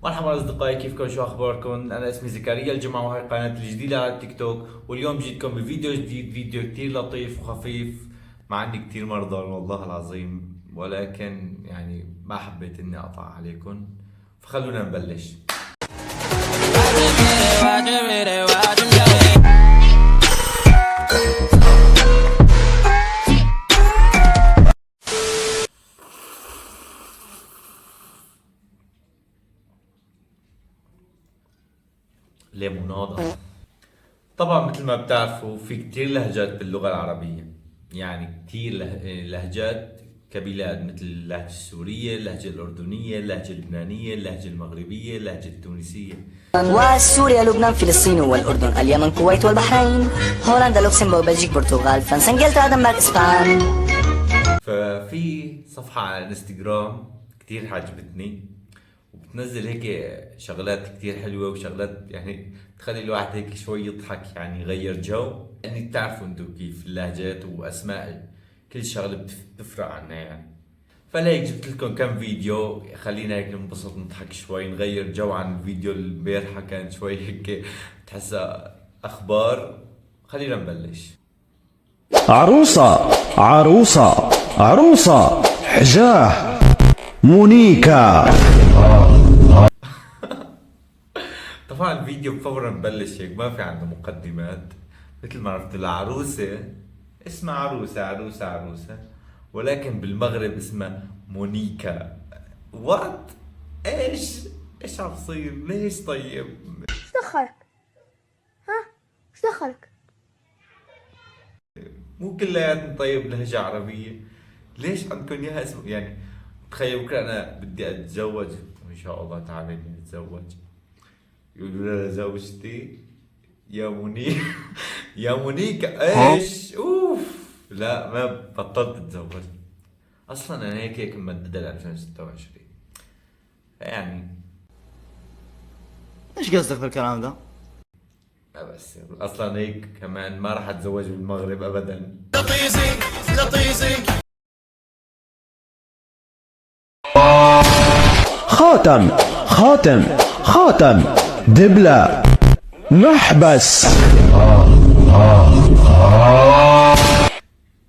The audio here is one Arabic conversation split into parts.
مرحبا اصدقائي، كيفكم؟ شو اخباركم؟ انا اسمي زكريا الجمعة وهي قناتي الجديدة على التيك توك، واليوم جيتكم بفيديو جديد، فيديو كتير لطيف وخفيف. مع اني كتير مرضى والله العظيم، ولكن يعني ما حبيت اني اقطع عليكم، فخلونا نبلش. ليمونادة. طبعا مثل ما بتعرفوا في كتير لهجات باللغة العربية، يعني كتير لهجات كبلاد، مثل اللهجة السورية، اللهجة الأردنية، اللهجة اللبنانية، اللهجة المغربية، اللهجة التونسية. وسوريا، لبنان، فلسطين والأردن، اليمن، الكويت والبحرين، هولندا، لوكسمبورغ، بلجيك، البرتغال، فرنسا، انجلترا، دنمارك، اسبان. ففي صفحة على انستغرام كتير عجبتني، وبتنزل هيك شغلات كتير حلوة، وشغلات يعني تخلي الواحد هيك شوي يضحك، يعني يغير جو. يعني بتعرفوا انتو كيف اللهجات واسماء كل شغلة بتفرق عنا يعني. فلهيك جبت لكم كم فيديو، خلينا هيك ننبسط نضحك شوي، نغير جو عن الفيديو البارحة، كان شوي هيك تحسها اخبار. خلينا نبلش. عروسة عروسة عروسة حجاه مونيكا. طبعا الفيديو فورا ببلش هيك، ما في عنده مقدمات. مثل ما عرفت العروسة اسمها عروسة عروسة عروسة، ولكن بالمغرب اسمها مونيكا. وات؟ ايش عم بصير؟ ليش طيب؟ ايش دخلك؟ ها؟ ايش دخلك؟ مو كلياتنا طيب لهجة عربية؟ ليش عندكم اياها اسم يعني؟ تخيل بكره انا بدي اتزوج، وان شاء الله تعالى اني اتزوج، يقولوا لها زوجتي يا منيك. يا منيك ايش؟ اوف. لا، ما بطلت اتزوج اصلا. انا هيك ممدده ل 2026 يعني. ايش قصدك بالكلام ده؟ ما بس اصلا هيك كمان ما راح اتزوج بالمغرب ابدا. خاتم خاتم خاتم دبلة محبس.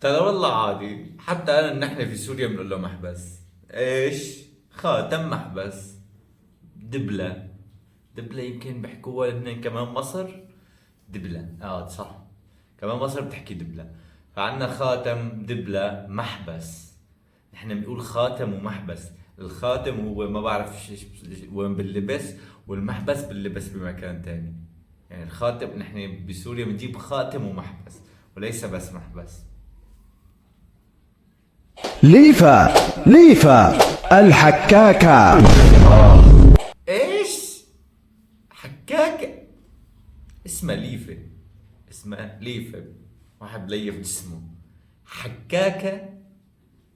ترى والله عادي، حتى انا نحن في سوريا بنقول له محبس. ايش؟ خاتم محبس. دبلة. دبلة يمكن بيحكوها هن كمان مصر. دبلة، صح، كمان مصر بتحكي دبلة. فعنا خاتم، دبلة، محبس. نحن بنقول خاتم ومحبس. الخاتم هو ما بعرف وين باللبس، والمحبس باللبس بمكان تاني. يعني الخاتم نحن بسوريا بنجيب خاتم ومحبس، وليس بس محبس. ليفا ليفا الحكاكة. ايش؟ حكاكة. اسمها ليفة. اسمها ليفة، واحد بليف جسمه. حكاكة؟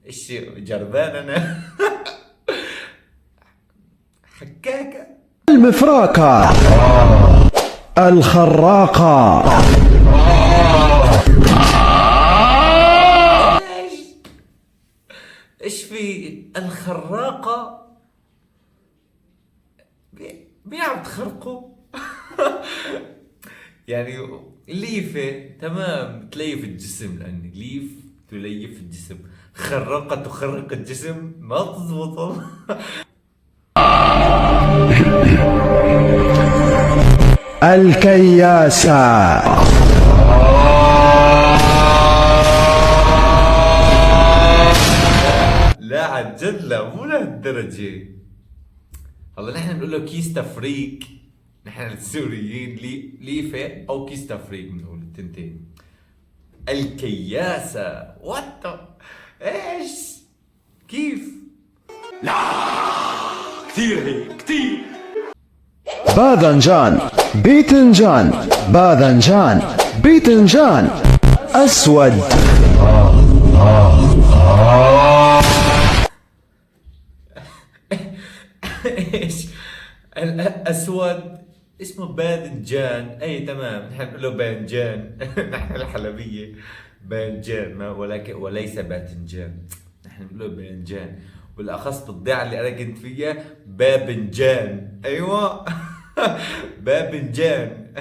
ايش جربان انا؟ حكاكة. المفراقة الخراقة. ايش؟ ايش في الخراقة؟ مين عم تخرقوا؟ يعني ليفة تمام تليف الجسم، لأن ليف تليف الجسم. خرقة تخرق الجسم، ما تزبط والله. الكياسة. لا عن جد، لا مو لهالدرجة. هلا نحن بنقول له كيس تفريك، نحن السوريين ليفة أو كيس تفريك بنقول التنتين. الكياسة وات؟ ايش؟ كيف؟ باذنجان بيتنجان باذنجان بيتنجان أسود. ايش؟ الاسود اسمه باذنجان. اي تمام، نحن بنقول له باذنجان. نحن الحلبية باذنجان، ما ولكن وليس باذنجان، نحن بنقول له باذنجان. بالاخص بالضيعه اللي انا كنت فيها بابنجان. ايوه بابنجان.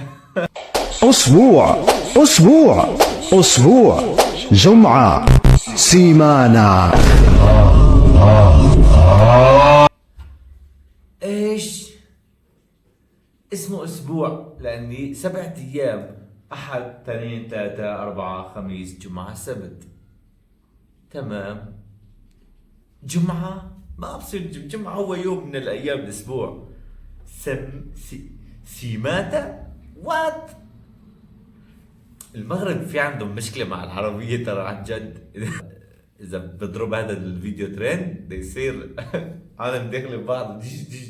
أسبوع أسبوع أسبوع جمعة سيمانة. ايش اسمه اسبوع؟ لاني 7 ايام، احد اثنين ثلاثة اربعة خميس جمعة سبت. تمام. جمعة ما بصير جمعة هو يوم من الايام الاسبوع. سيماتا وات. المغرب في عندهم مشكلة مع العربية ترى عن جد. إذا بضرب هذا الفيديو ترند بده يصير عالم داخل ببعض ديش ديش.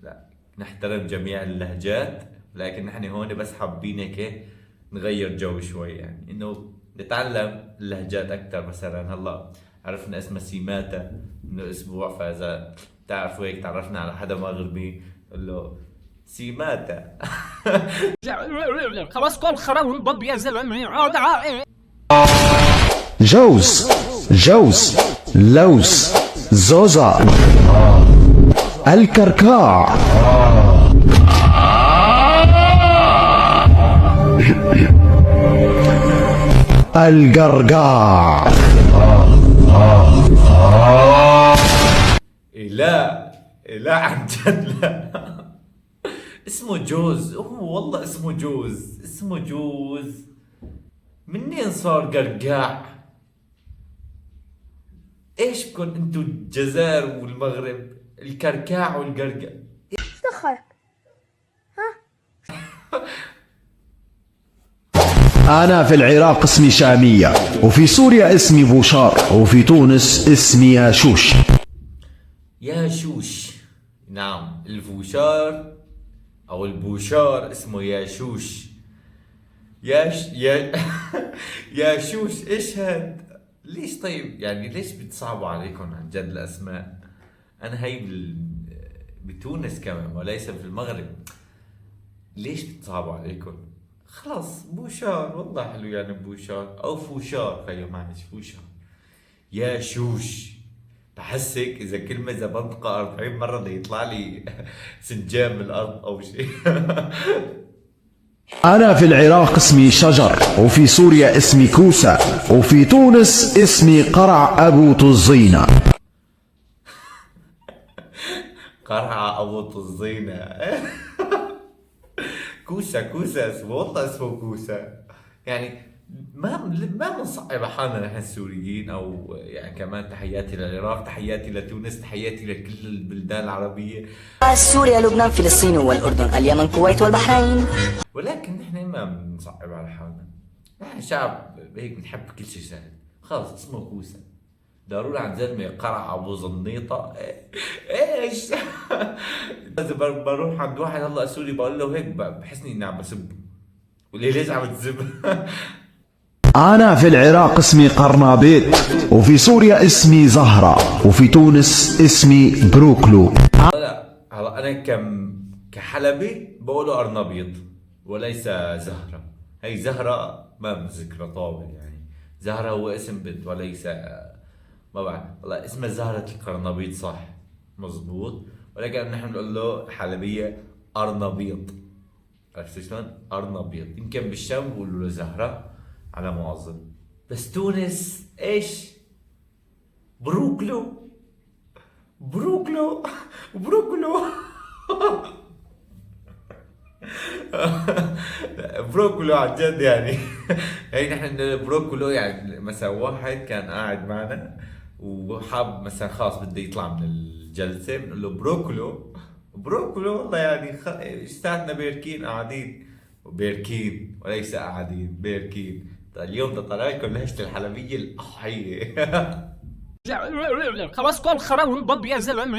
لا، نحترم جميع اللهجات، لكن نحن هون بس حابين هيك نغير جو شوي، يعني إنه نتعلم اللهجات أكثر. مثلا هلا عرفنا اسمها سيماتا إنه أسبوع، فإذا تعرفوا هيك تعرفنا على حدا مغربي قول له سيماتا. خلاص كل خراب باب يا زلمه. جوز جوز لوز زوزة الكركاع القرقاع. لا لا عن جد لا. اسمه جوز، هو والله اسمه جوز، اسمه جوز. منين صار قرقاع؟ ايش بكون انتو الجزائر والمغرب؟ الكركاع والقرقاع. ايش دخلك؟ أنا في العراق اسمي شامية، وفي سوريا اسمي بوشار، وفي تونس اسمي ياشوش. ياشوش، نعم الفوشار او البوشار اسمه ياشوش. يا ياشوش ايش هاد؟ ليش طيب يعني ليش بتصعبوا عليكم عن جد الاسماء؟ انا هي بتونس كمان وليس في المغرب. ليش بتصعبوا عليكم؟ خلاص بوشار والله حلو، يعني بوشار او فوشار. خيو معلش فوشار. ياشوش بحسك اذا كلمة اذا بنطقها 40 مرة بده يطلع لي سنجاب من الارض او شيء. أنا في العراق اسمي شجر، وفي سوريا اسمي كوسة، وفي تونس اسمي قرع أبو طزينة. قرعة ابو طزينة. كوسة اسمه، والله اسمه كوسة. يعني ما بنصعب حالنا نحن السوريين، او يعني كمان تحياتي للعراق، تحياتي لتونس، تحياتي لكل البلدان العربية. سوريا لبنان فلسطين والأردن اليمن الكويت والبحرين. ولكن نحن ما بنصعب على حالنا، نحن شعب هيك بنحب كل شيء سهل. خلص اسمه كوسة. ضروري عن زلمة قرع ابو زنيطة. ايش؟ اذا بروح عند واحد هلا سوري بقول له هيك بحسني اني عم بسب. وليش عم تسب؟ أنا في العراق اسمي قرنابيط، وفي سوريا اسمي زهرة، وفي تونس اسمي بروكلو. هلا انا كحلبي بقوله ارنبيط وليس زهرة. هي زهرة ما بذكرها طاول، يعني زهرة هو اسم بنت وليس، ما بعرف والله اسمها زهرة القرنبيط صح مزبوط، ولكن نحن بنقول له حلبية ارنبيط. عرفت شلون؟ ارنبيط. يمكن بالشام بقولوا له زهرة على ما اظن، بس تونس ايش؟ بروكلو. بروكلو بروكلو. بروكلو عن جد يعني. هي نحن بروكلو يعني مثلا واحد كان قاعد معنا وحاب مثلا خلاص بده يطلع من الجلسة، بنقول له بروكلو. بروكلو والله يعني اشتاتنا بيركين قاعدين، بيركين وليس قاعدين بيركين. اليوم طلع لكم لهجة الحلبية الأحية. خلاص كل خراب باب يا زلمه.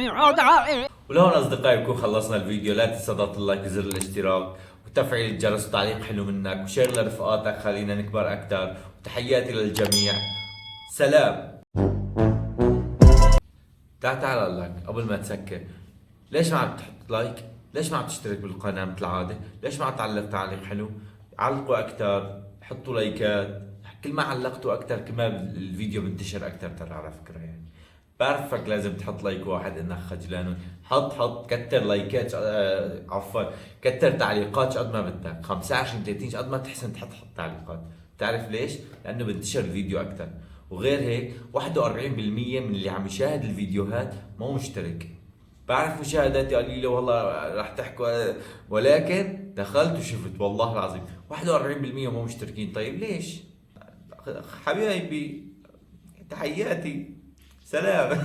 ولهون اصدقائي بكون خلصنا الفيديو. لا تنسى تضغط اللايك وزر الاشتراك وتفعيل الجرس وتعليق حلو منك وشير لرفقاتك، خلينا نكبر اكثر. وتحياتي للجميع، سلام. تعال اقول لك قبل ما تسكر، ليش ما عم تحط لايك؟ ليش ما عم تشترك بالقناه مثل العاده؟ ليش ما عم تعلق تعليق حلو؟ علقوا اكثر، حطوا لايكات. كل ما علقتوا اكثر كل ما الفيديو بنتشر اكثر ترى على فكره يعني. بعرفك لازم تحط لايك واحد انك خجلان. حط كتر لايكات، عفوا كتر تعليقات قد ما بدك، 25 30 قد ما تحسن تحط تعليقات. بتعرف ليش؟ لانه بنتشر الفيديو اكثر. وغير هيك 41% من اللي عم يشاهد الفيديوهات مو مشترك. بعرف مشاهداتي قليله والله راح تحكوا، ولكن دخلت وشفت والله العظيم 41% مو مشتركين. طيب ليش؟ حبايبي تحياتي، سلام.